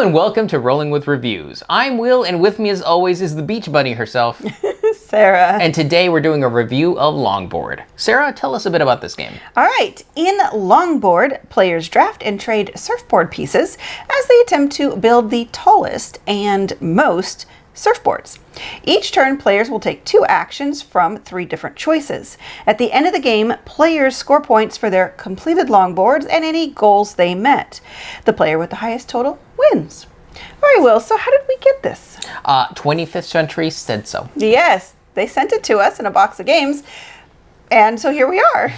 Hello and welcome to Rolling with Reviews. I'm Will, and with me as always is the beach bunny herself, Sarah. And today we're doing a review of Longboard. Sarah, tell us a bit about this game. All right. In Longboard, players draft and trade surfboard pieces as they attempt to build the tallest and most surfboards. Each turn, players will take 2 actions from 3 different choices. At the end of the game, players score points for their completed longboards and any goals they met. The player with the highest total wins. All right, Will, so how did we get this? 25th Century said so. Yes, they sent it to us in a box of games, and so here we are.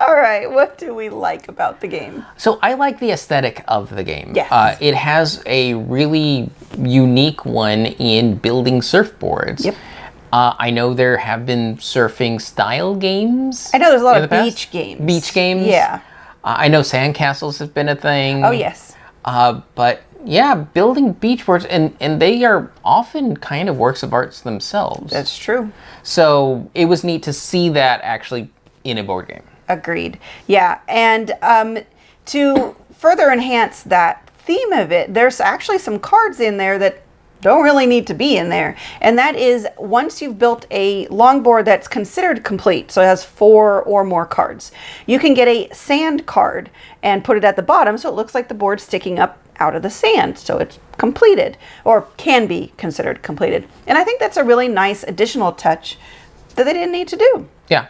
All right, what do we like about the game? So I like the aesthetic of the game. Yes. It has a really unique one in building surfboards. Yep. I know there have been surfing style games. I know there's a lot in of the past. beach games. Beach games? Yeah. I know sandcastles have been a thing. Oh, yes. But yeah, building beachboards, and they are often kind of works of arts themselves. That's true. So it was neat to see that actually in a board game. Agreed. Yeah, and to further enhance that theme of it, there's actually some cards in there that don't really need to be in there. And that is once you've built a longboard that's considered complete, so it has 4 or more cards, you can get a sand card and put it at the bottom so it looks like the board's sticking up out of the sand. So it's completed, or can be considered completed. And I think that's a really nice additional touch that they didn't need to do. Yeah.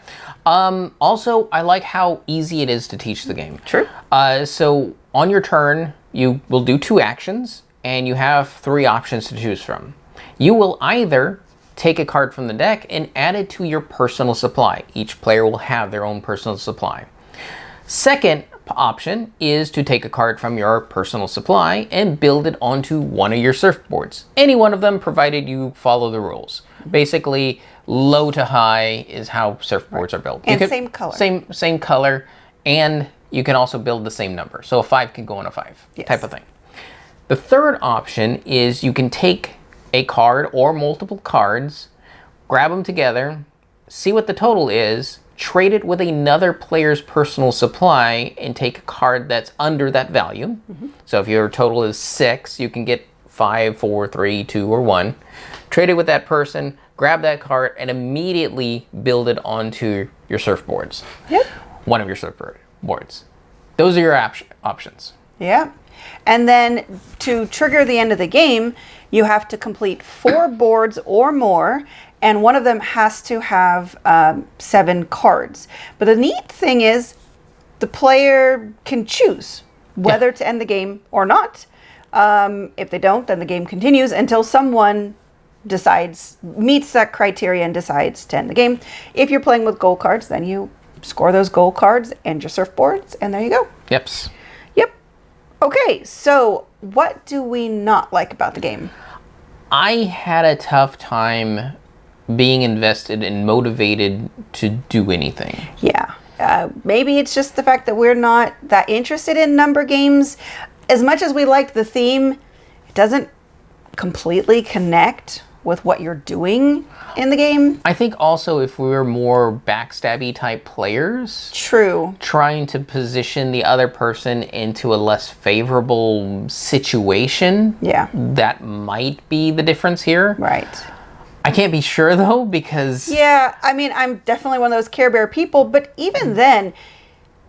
Also, I like how easy it is to teach the game. True. So on your turn, you will do 2 actions, and you have 3 options to choose from. You will either take a card from the deck and add it to your personal supply. Each player will have their own personal supply. Second option is to take a card from your personal supply and build it onto one of your surfboards. Any one of them, provided you follow the rules. Basically, low to high is how surfboards are built. And same color. Same color, and you can also build the same number. So a 5 can go on a 5, Yes. type of thing. The third option is you can take a card or multiple cards, grab them together, see what the total is, trade it with another player's personal supply, and take a card that's under that value. Mm-hmm. So if your total is 6, you can get 5, 4, 3, 2, or 1. Trade it with that person, grab that card, and immediately build it onto your surfboards. Yep. One of your surfboards. Those are your options. Yeah. And then to trigger the end of the game, you have to complete 4 boards or more, and one of them has to have 7 cards. But the neat thing is the player can choose whether to end the game or not. If they don't, then the game continues until someone meets that criteria and decides to end the game. If you're playing with goal cards, then you score those goal cards and your surfboards, and there you go. Yep. Okay, so what do we not like about the game? I had a tough time being invested and motivated to do anything. Yeah, maybe it's just the fact that we're not that interested in number games. As much as we like the theme, it doesn't completely connect with what you're doing in the game. I think also if we were more backstabby type players, True. trying to position the other person into a less favorable situation, Yeah. that might be the difference here. Right. I can't be sure though, because Yeah, I mean, I'm definitely one of those Care Bear people, but even then,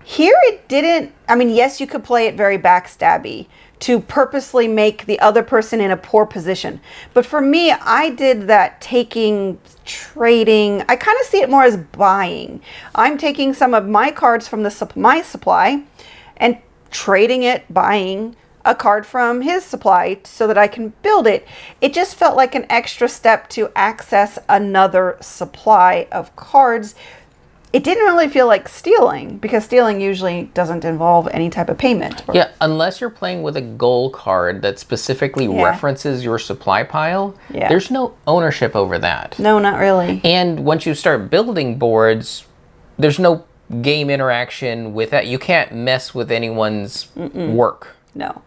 here it didn't, I mean, yes, you could play it very backstabby to purposely make the other person in a poor position. But for me, I did that taking, trading. I kind of see it more as buying. I'm taking some of my cards from my supply and trading it, buying a card from his supply so that I can build it. It just felt like an extra step to access another supply of cards. It didn't really feel like stealing, because stealing usually doesn't involve any type of payment. yeah, unless you're playing with a goal card that specifically references your supply pile, there's no ownership over that. No, not really. And once you start building boards, there's no game interaction with that. You can't mess with anyone's work. No.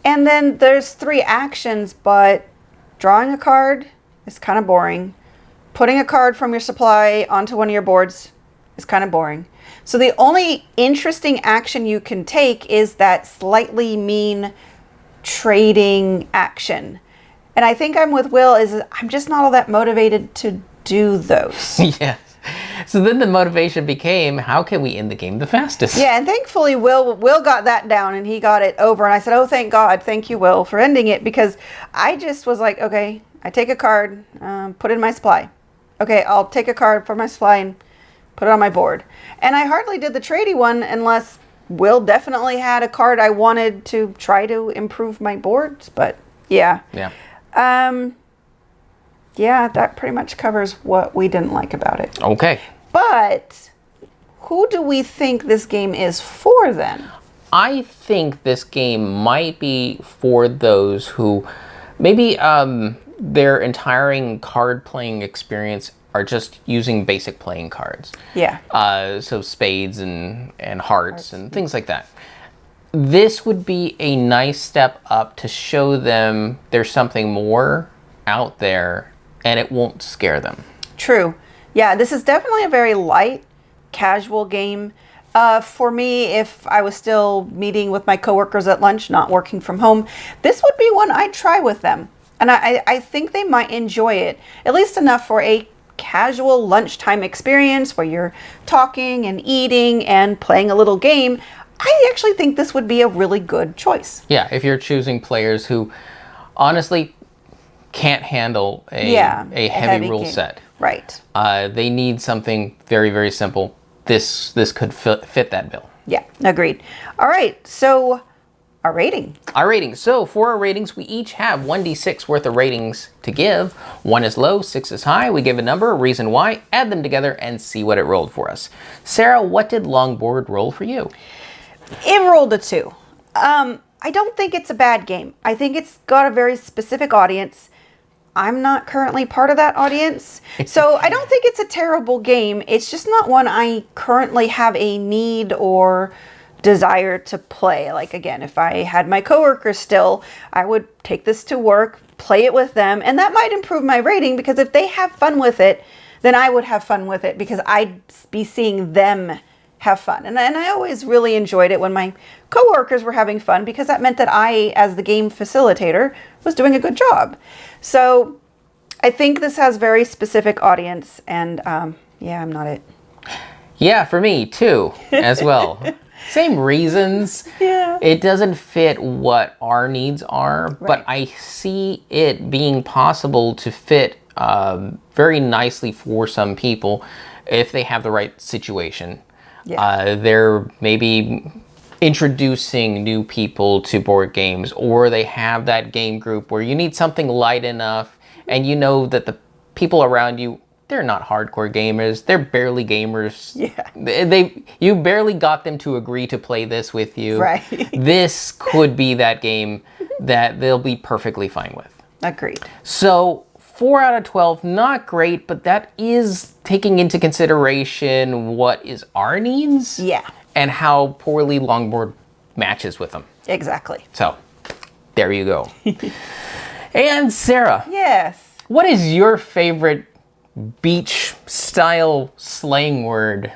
And then there's 3 actions, but drawing a card is kind of boring. Putting a card from your supply onto one of your boards is kind of boring. So the only interesting action you can take is that slightly mean trading action. And I think I'm with Will, is I'm just not all that motivated to do those. Yeah. So then the motivation became, how can we end the game the fastest? Yeah, and thankfully Will got that down and he got it over. And I said, oh, thank God. Thank you, Will, for ending it. Because I just was like, okay, I take a card, put it in my supply. Okay, I'll take a card for my supply and put it on my board. And I hardly did the tradey one unless Will definitely had a card I wanted to try to improve my boards. But yeah. Yeah. Yeah, that pretty much covers what we didn't like about it. Okay. But who do we think this game is for then? I think this game might be for those who maybe their entire card playing experience are just using basic playing cards. Yeah. So spades and hearts and things like that. This would be a nice step up to show them there's something more out there and it won't scare them. True. Yeah, this is definitely a very light, casual game. For me, if I was still meeting with my coworkers at lunch, not working from home, this would be one I'd try with them. And I think they might enjoy it, at least enough for a casual lunchtime experience where you're talking and eating and playing a little game. I actually think this would be a really good choice. Yeah, if you're choosing players who honestly can't handle a heavy rule game. set. Right. They need something very, very simple. This could fit that bill. Yeah, agreed. All right, so our rating. Our ratings. So for our ratings, we each have 1d6 worth of ratings to give. 1 is low, 6 is high. We give a number, a reason why, add them together, and see what it rolled for us. Sarah, what did Longboard roll for you? It rolled a 2. I don't think it's a bad game. I think it's got a very specific audience. I'm not currently part of that audience. So I don't think it's a terrible game. It's just not one I currently have a need or desire to play. Like, again, if I had my coworkers still, I would take this to work, play it with them, and that might improve my rating, because if they have fun with it, then I would have fun with it because I'd be seeing them have fun. And I always really enjoyed it when my coworkers were having fun, because that meant that I, as the game facilitator, was doing a good job. So I think this has very specific audience, and yeah, I'm not it. Yeah, for me too, as well. Same reasons. Yeah. It doesn't fit what our needs are, but I see it being possible to fit very nicely for some people if they have the right situation. Yeah. They're maybe introducing new people to board games, or they have that game group where you need something light enough and you know that the people around you, they're not hardcore gamers, they're barely gamers. Yeah. You barely got them to agree to play this with you. Right. This could be that game that they'll be perfectly fine with. Agreed. So 4 out of 12, not great, but that is taking into consideration what is our needs. Yeah. And how poorly Longboard matches with them. Exactly. So, there you go. And Sarah. Yes. What is your favorite beach-style slang word?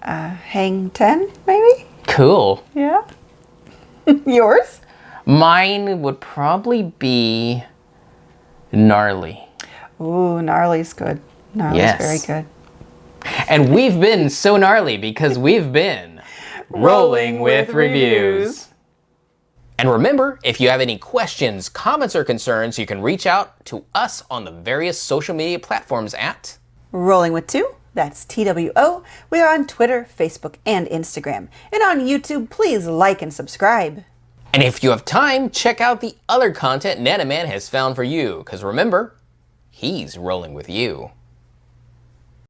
Hang 10, maybe? Cool. Yeah. Yours? Mine would probably be gnarly. Ooh, gnarly's good. Gnarly's very good. And we've been so gnarly because we've been Rolling with Reviews. And remember, if you have any questions, comments, or concerns, you can reach out to us on the various social media platforms at Rolling with 2. That's TWO. We are on Twitter, Facebook, and Instagram. And on YouTube, please like and subscribe. And if you have time, check out the other content Nanaman has found for you, because remember, he's rolling with you.